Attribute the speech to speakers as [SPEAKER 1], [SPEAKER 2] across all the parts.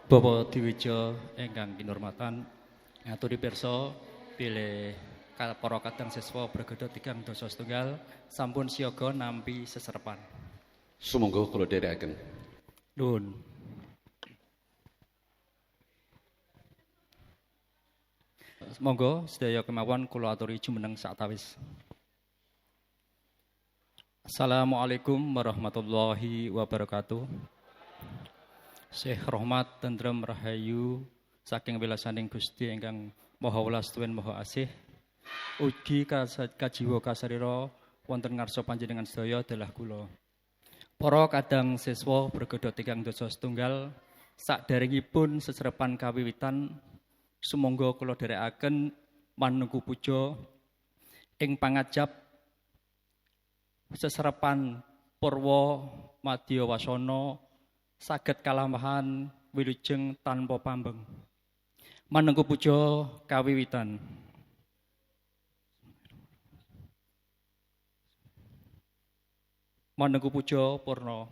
[SPEAKER 1] Bapak Diwijo ingkang kinurmatan, ngaturi pirsa bilih para kadang siswa Bregada 3 Dasa Setunggal sampun siaga nampi seserepan.
[SPEAKER 2] Sumangga kula dherekaken.
[SPEAKER 1] Nuwun. Monggo sedaya kemawon kula aturi jumeneng saktawis. Assalamualaikum warahmatullahi wabarakatuh. Syekh Rahmat tentrem rahayu saking wilasaning Gusti ingkang Maha Welas tuwin Maha Asih. Ugi kajiwa kasarira wonten ngarsa panjenengan sedaya dalah kula. Para kadang siswa Bregada 3 Dasa Setunggal sakderengipun seserepan kawiwitan sumangga kula dherekaken manungku puja ing pangajap seserepan Purwa Madya Wasana saged kalamahan wilujeng tanpa pambeng. Manungku puja kawiwitan. Manungku puja purna.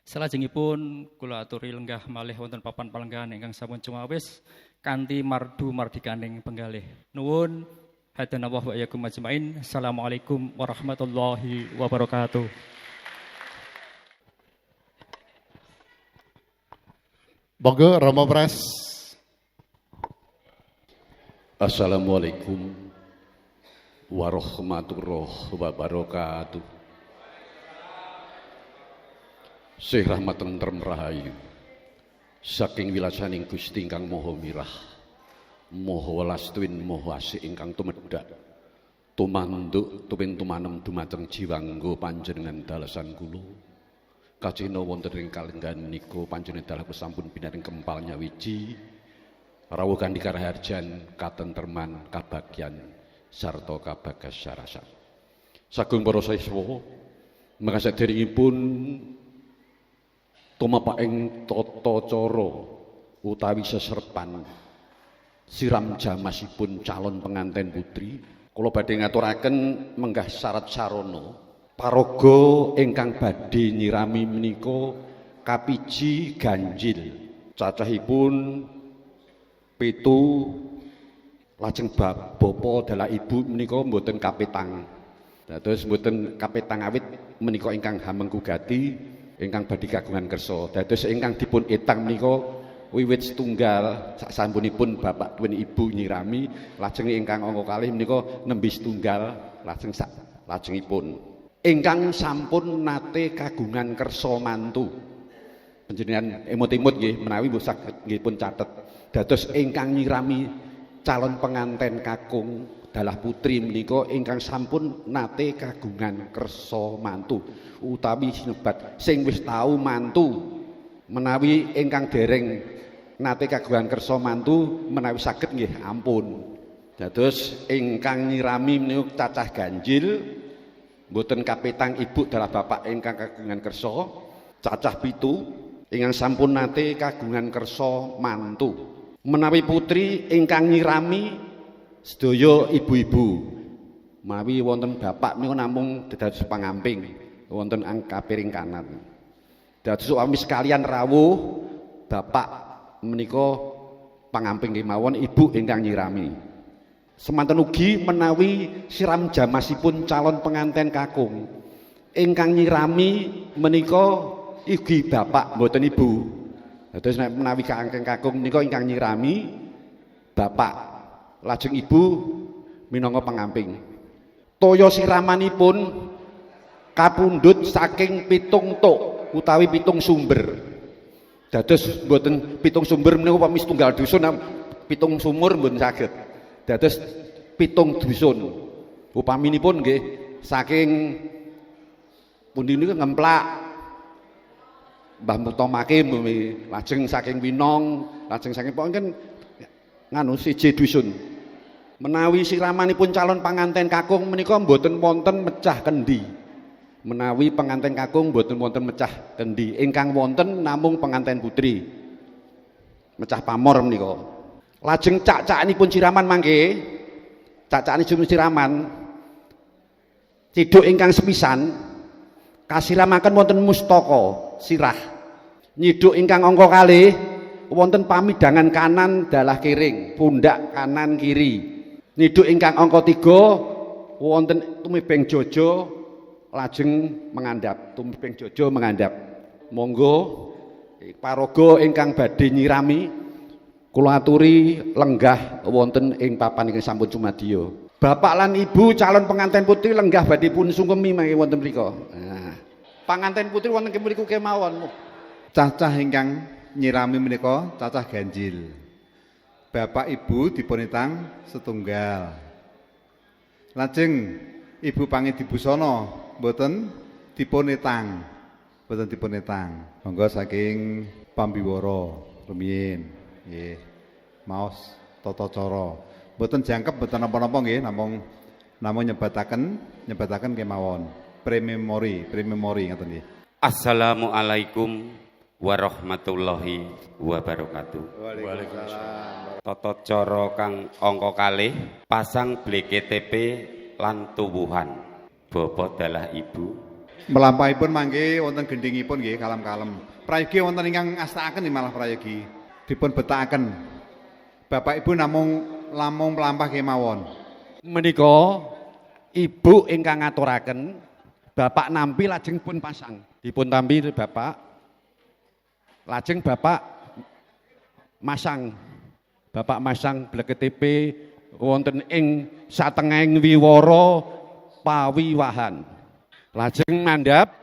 [SPEAKER 1] Salajengipun kula aturi lenggah malih wonten papan palenggahan ingkang sampun cumawis kanthi mardu mardikaning penggalih. Nuwun hadanallah wa iyyakum ajmain. Assalamualaikum warahmatullahi wabarakatuh.
[SPEAKER 3] Monggo Rama Pras.
[SPEAKER 2] Assalamualaikum warahmatullahi wabarakatuh. Syekh Rahmat tentrem rahayu saking wilasaning Gusti ingkang Maha Mirah, Maha Welas tuwin Maha Asih ingkang tumedhak tumanduk tuwin tumanem dumateng jiwangga panjenengan dalasan kula. Kacina wonten ing kalenggan nika panjenengan dalah sampun binaring kempal nyawiji rawuh kanthi karaharjan katentreman kabagyan sarta kabagas sarasa. Sagung para siswa mangka saderengipun tumapak ing tata cara utawi seserepan siram jamasipun calon penganten putri kula badhe ngaturaken menggah syarat sarana paraga ingkang badhe nyirami menika kapiji ganjil cacahipun 7 lajeng bapa dalah ibu menika mboten kapetang. Dados mboten kapetang awit menika ingkang hamengkugati ingkang badhe kagungan kersa. Dados ingkang dipun etang menika wiwit setunggal sasampunipun bapak tuwin ibu nyirami lajeng ingkang angka kalih menika nembe setunggal lajengipun ingkang sampun nate kagungan kersa mantu. Panjenengan emot-emot nggih menawi mboten saged nggih pun catet. Dados ingkang nyirami calon penganten kakung dalah putri menika ingkang sampun nate kagungan kersa mantu utawi sinebat sing wis tau mantu menawi ingkang dereng nate kagungan kersa mantu menawi saged nggih ampun. Dados ingkang nyirami menika cacah ganjil mboten kapetang ibu dalah bapak ingkang kagungan kersa cacah 7 ingkang sampun nate kagungan kersa mantu menawi putri ingkang nyirami sedaya ibu-ibu mawi wonten bapak menika namung dados pangamping wonten angka piring kanan. Dados wami sekalian rawuh bapak menika pangamping kemawon ibu ingkang nyirami. Semanten ugi menawi siram jamasipun calon penganten kakung ingkang nyirami menika ugi bapak mboten ibu. Dados menawi kakung menika ingkang nyirami bapak lajeng ibu minangka pangamping. Toya siramanipun kapundhut saking 7 tuk utawi 7 sumber. Dados mboten 7 sumber menika upami setunggal dusun 7 sumur mboten saged. Dados 7 dusun. Upaminipun nggih saking pundi niku ngemplak Mbah Mutomake lajeng saking Winong, lajeng saking pokokipun nganu siji dusun. Menawi siramanipun calon panganten kakung menika mboten wonten mecah kendi. Menawi penganten kakung mboten wonten mecah kendi, ingkang wonten namung penganten putri. Mecah pamor menika. Lajeng cak-cakanipun siraman mangke, cak-cakanipun siraman ciduk ingkang sepisan kasiramaken wonten mustaka sirah. Nyiduk ingkang angka kalih wonten pamidangan kanan dalah kiring, pundak kanan kiri. Niduk ingkang angka 3 wonten tumibeng jojo lajeng mengandhap, tumibeng jojo mengandhap. Monggo paraga ingkang badhe nyirami kula aturi lenggah wonten ing papan ingkang sampun sumadya. Bapak lan Ibu calon pengantin putri lenggah badhe pun sungkemi mangke wonten mriku. Nah, pangantin putri wonten mriku kemawon.
[SPEAKER 4] Cacah ingkang nyirami menika cacah ganjil. Bapak Ibu dipunitang setunggal. Lajeng Ibu Pangidibusana mboten dipunitang. Mboten dipunitang. Monggo saking pambiwara rumiyin nggih. Maos tata cara. Mboten jangkep mboten napa-napa nggih, namung nyebataken kemawon. Prememori ngoten nggih.
[SPEAKER 5] Assalamualaikum warahmatullahi wabarakatuh.
[SPEAKER 4] Waalaikumsalam.
[SPEAKER 5] Tata cara kang angka kalih pasang BKTP lan tuwuhan. Bapak dalah Ibu.
[SPEAKER 4] Melampahipun mangke wonten gendhingipun nggih kalem-kalem. Prayogi wonten ingkang astakaken malah prayogi dipun betakaken. Bapak Ibu namung melampah kemawon.
[SPEAKER 2] Menika Ibu ingkang ngaturaken, Bapak nampi lajeng pun pasang. Dipun tampi Bapak, lajeng Bapak masang BKTP wonten ing satengahing wiwara pawiwahan. Lajeng mandhap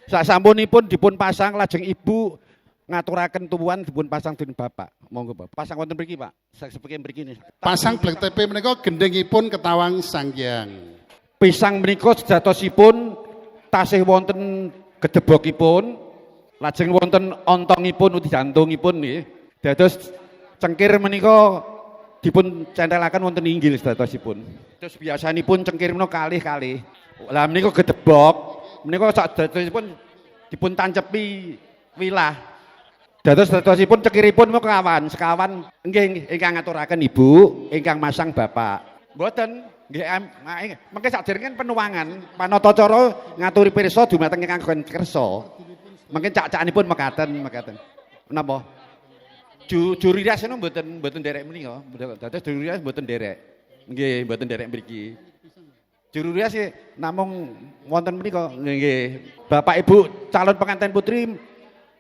[SPEAKER 2] sasampunipun dipun pasang lajeng Ibu ngaturaken tuwuhan dipun pasang dening Bapak. Monggo Bapak. Pasang wonten mriki, Pak. Saksepeke mriki nggih.
[SPEAKER 3] Pasang BKTP menika gendhingipun ketawang Sanghyang.
[SPEAKER 2] Pisang menika sejatosipun tasih wonten gedebokipun, lajeng wonten ontongipun uti jantungipun nggih. Dados cengkir menika dipun centelaken wonten inggil sejatosipun. Terus biasanipun cengkir menika kalih-kalih. Lah menika gedebok, menika sejatosipun dipun tancepi wilah. Dados sejatosipun cengkiripun menika sekawan nggih ingkang ngaturaken Ibu, ingkang masang Bapak. Mboten nggih mengke sadèrènge penuwangan panatacara ngaturi pirsa dumateng ingkang kersa. Mungkin cak-cakanipun mekaten. Menapa? Juru rias niku mboten nderek menika. Dados juru rias mboten nderek. Nggih, mboten nderek mriki. Juru rias namung wonten menika. Nggih. Bapak Ibu calon pengantin putri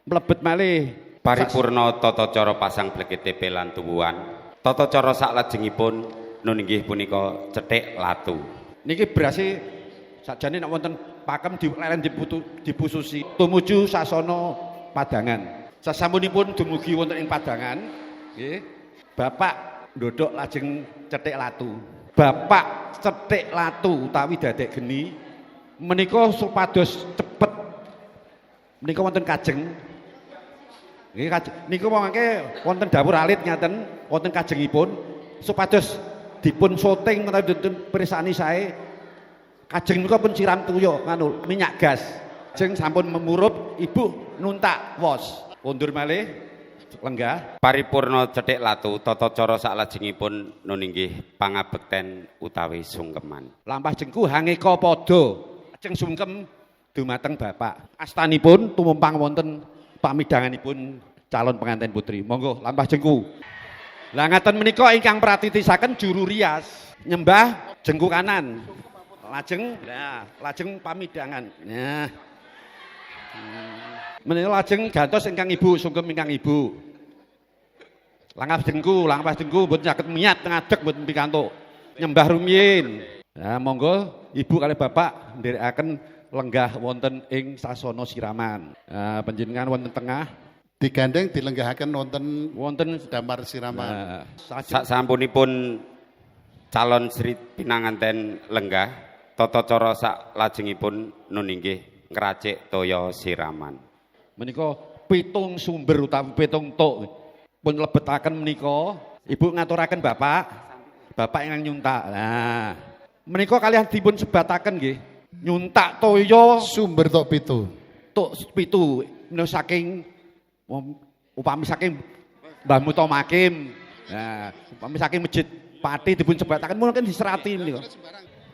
[SPEAKER 2] mlebet malih
[SPEAKER 5] Paripurna tata cara pasang BKTP lan tuwuhan. Tata cara saklajengipun nun inggih punika cethik latu.
[SPEAKER 2] Niki berase sakjane nek wonten pakem dileren dipususi tumuju sasana padangan. Sasampunipun dumugi wonten ing padangan, nggih. Bapak ndodhok lajeng cethik latu. Bapak cethik latu utawi dadek geni menika supados cepet. Menika wonten kajeng. Nggih, niku mangke wonten dapur alit ngaten, wonten kajengipun supados dipun syuting utawi dipun pirsani sae. Kajeng menika pun siram tuyuk nganu minyak gas. Jeng sampun memurup Ibu nuntak wos. Kondur malih lenggah.
[SPEAKER 5] Paripurna cethik latu tata cara saklajengipun nun inggih pangabekten utawi sungkeman.
[SPEAKER 2] Lampah jengku hangeka padha. Ajeng sungkem dumateng Bapak. Astanipun tumumpang wonten pamidanganipun calon pengantin putri. Monggo lampah jengku. Lah ngaten menika ingkang pratitisaken juru rias nyembah jengku kanan. Lajeng pamidangan. Nah. Menika lajeng gantos ingkang Ibu sungkem ingkang Ibu. Langkah jengku mboten saged miyat ngadeg mboten pikantuk. Nyembah rumiyin. Nah, monggo Ibu kalih Bapak nderekaken lenggah wonten ing sasana siraman. Panjenengan wonten tengah
[SPEAKER 3] Digandeng dilenggahaken wonten damar siraman.
[SPEAKER 5] Sasampunipun calon Sri pinanganten lenggah tata cara saklajengipun nun inggih ngracik toya siraman.
[SPEAKER 2] Menika pitung sumber utawi pitung tuk pun lebetaken menika Ibu ngaturaken Bapak ingkang nyuntak. Nah, menika kalian dipun sebataken nggih. Nyuntak toya
[SPEAKER 3] Sumber tok pitu.
[SPEAKER 2] tuk pitu menika saking upami saking Mbah Mutamakim. Nah, upami saking Masjid Pati dipun sebataken mungkin diserati menika.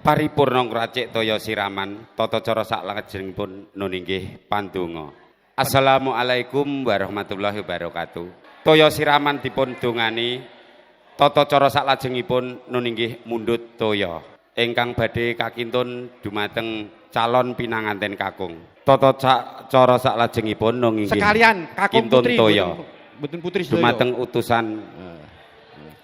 [SPEAKER 5] Paripurna ngracik toya siraman tata cara saklajengipun nun inggih pandonga. Assalamualaikum warahmatullahi wabarakatuh. toya siraman dipun dongani tata cara saklajengipun nun inggih mundhut toya ingkang badhe kakintun dumateng calon pinanganten kakung. Tata cara saklajengipun nun inggih
[SPEAKER 2] sekalian kakung putri
[SPEAKER 5] toya
[SPEAKER 2] mboten putri sedaya.
[SPEAKER 5] dumateng utusan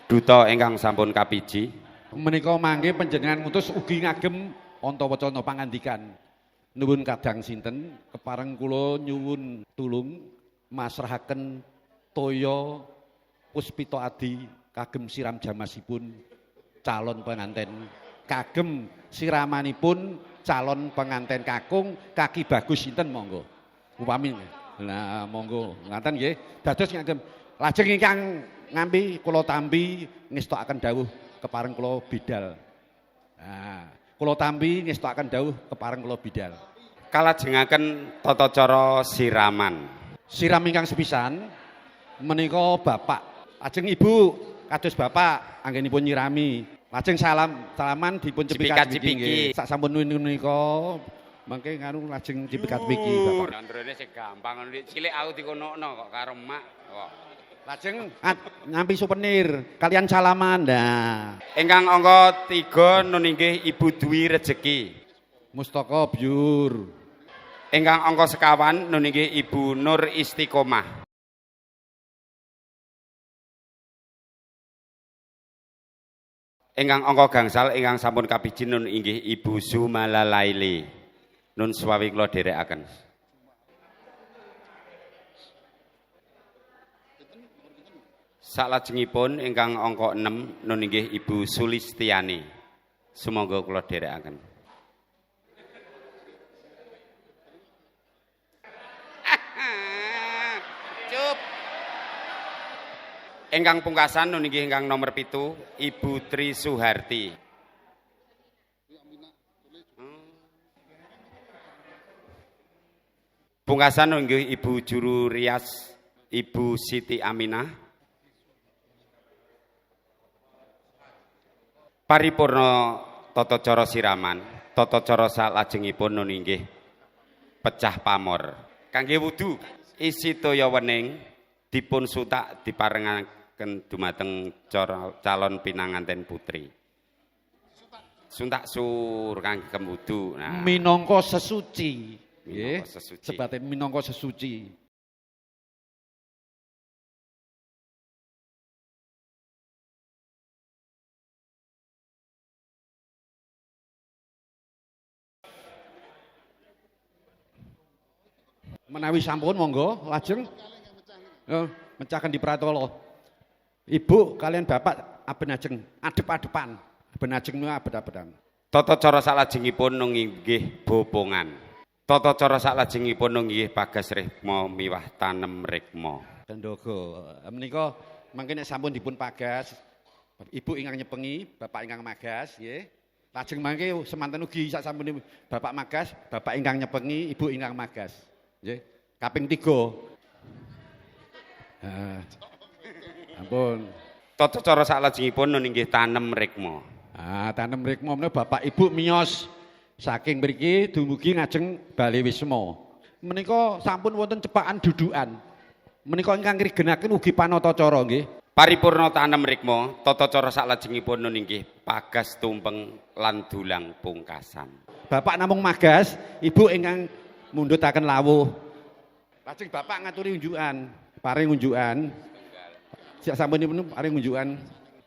[SPEAKER 5] duta ingkang sampun kapiji.
[SPEAKER 2] Menika mangke panjenengan ngutus ugi ngagem Antawacana pangandikan. Nuwun kadang sinten kepareng kula nyuwun tulung masrahaken toya puspita adi kagem siram jamasipun calon penganten kagem siramanipun calon penganten kakung kaki bagus sinten monggo upami nah monggo ngaten nggih dados ngagem lajeng ingkang ngampi kula tampi ngestokaken dawuh kepareng kula bidal nah kula tampi ngestokaken dawuh kepareng kula bidal
[SPEAKER 5] Kalajengaken tata cara siraman.
[SPEAKER 2] Siram ingkang sepisan menika bapak lajeng ibu kados bapak anggenipun nyirami lajeng salaman dipun cepikat-cepiki sak sampun menika mangke nganu lajeng cepikat-cepiki bapak
[SPEAKER 5] Androne sing gampang cilik aku dikonokno kok karo emak kok
[SPEAKER 2] lajeng nyampi souvenir kalian salaman nah
[SPEAKER 5] ingkang angka 3 nun inggih Ibu Dwi Rejeki
[SPEAKER 2] Mustaka Byur
[SPEAKER 5] ingkang angka 50 nun inggih Ibu Nur Istiqomah ingkang angka gangsal ingkang sampun kapiji nun inggih Ibu Zumalalaili nun swawi kula dherekaken salajengipun ingkang angka 6 nun inggih Ibu Sulistiani sumangga kula dherekaken ingkang pungkasan nun inggih ingkang nomor 7 Ibu Tri Suharti. Pungkasan nun inggih Ibu Juru Rias Ibu Siti Aminah. Paripurna tata cara siraman, tata cara salajengipun nun inggih pecah pamor. Kangge wudu isi toya wening dipun sutak diparengaken dumateng calon pinanganten putri. Suntak sur kangge kemudu. Nah,
[SPEAKER 2] minangka sesuci nggih
[SPEAKER 5] sesuci.
[SPEAKER 2] sebate minangka sesuci. Menawi sampun monggo lajeng mecahaken di pratala. Ibu kalian bapak aben-ajeng adep-adepan. Aben-ajeng abet-abetan.
[SPEAKER 5] Tata cara salajengipun nun inggih bopongan. Tata cara salajengipun nun inggih pagas rikma miwah tanem rikma.
[SPEAKER 2] Tendaga menika mangke nek sampun dipun pagas ibu ingkang nyepengi, bapak ingkang magas nggih. Lajeng mangke semanten ugi sak sampun bapak magas, bapak ingkang nyepengi, ibu ingkang magas. Nggih. Kaping 3. Ampun.
[SPEAKER 5] Tata cara salajengipun nun inggih tanem rikma.
[SPEAKER 2] Tanem rikma menika bapak ibu miyos saking mriki dumugi ngajeng Bali Wisma. Menika sampun wonten cepakan dudukan. Menika ingkang ngrigenaken ugi panata cara nggih.
[SPEAKER 5] Paripurna tanem rikma, tata cara salajengipun nun inggih pagas tumpeng lan dulang pungkasan.
[SPEAKER 2] Bapak namung magas, ibu ingkang mundhutaken lawuh. Lajeng bapak ngaturi unjukan, paring unjukan. Sak sampunipun paring unjukan.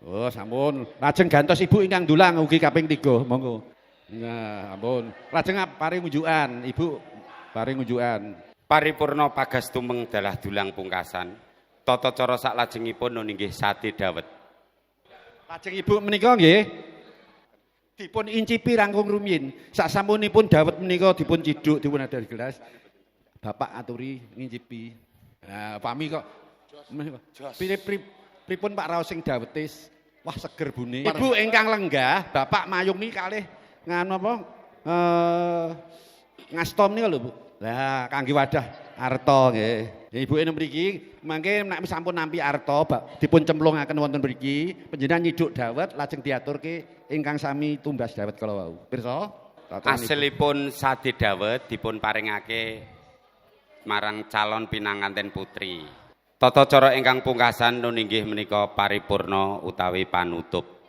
[SPEAKER 2] Oh, sampun. Lajeng gantos ibu ingkang dulang ugi kaping 3, monggo. Nah, ampun. Lajeng paring unjukan, ibu paring unjukan.
[SPEAKER 5] Paripurna pagas tumpeng dalah dulang pungkasan. Tata cara saklajengipun nun inggih sate dawet.
[SPEAKER 2] Lajeng ibu menika nggih dipun incipi rangkung rumiyin. Sak sampunipun dawet menika dipun ciduk dipun adari gelas. Bapak aturi ngincipi. Nah, pami kok pripun Pak raos sing dawetis. Wah seger bune. Ibu ingkang lenggah, Bapak mayungi kalih nganu apa? Ngastom nika lho, Bu. Lah kangge wadah arta nggih. Ibu ene mriki mangke nek sampun nampi arta dipun cemplungaken wonten mriki, panjenengan nyiduk dawet lajeng diaturke ingkang sami tumbas dawet kala wau. Pirsa?
[SPEAKER 5] Asilipun sate dawet dipun paringake marang calon pinanganten putri. Tata cara ingkang pungkasan nun inggih menika paripurna utawi panutup.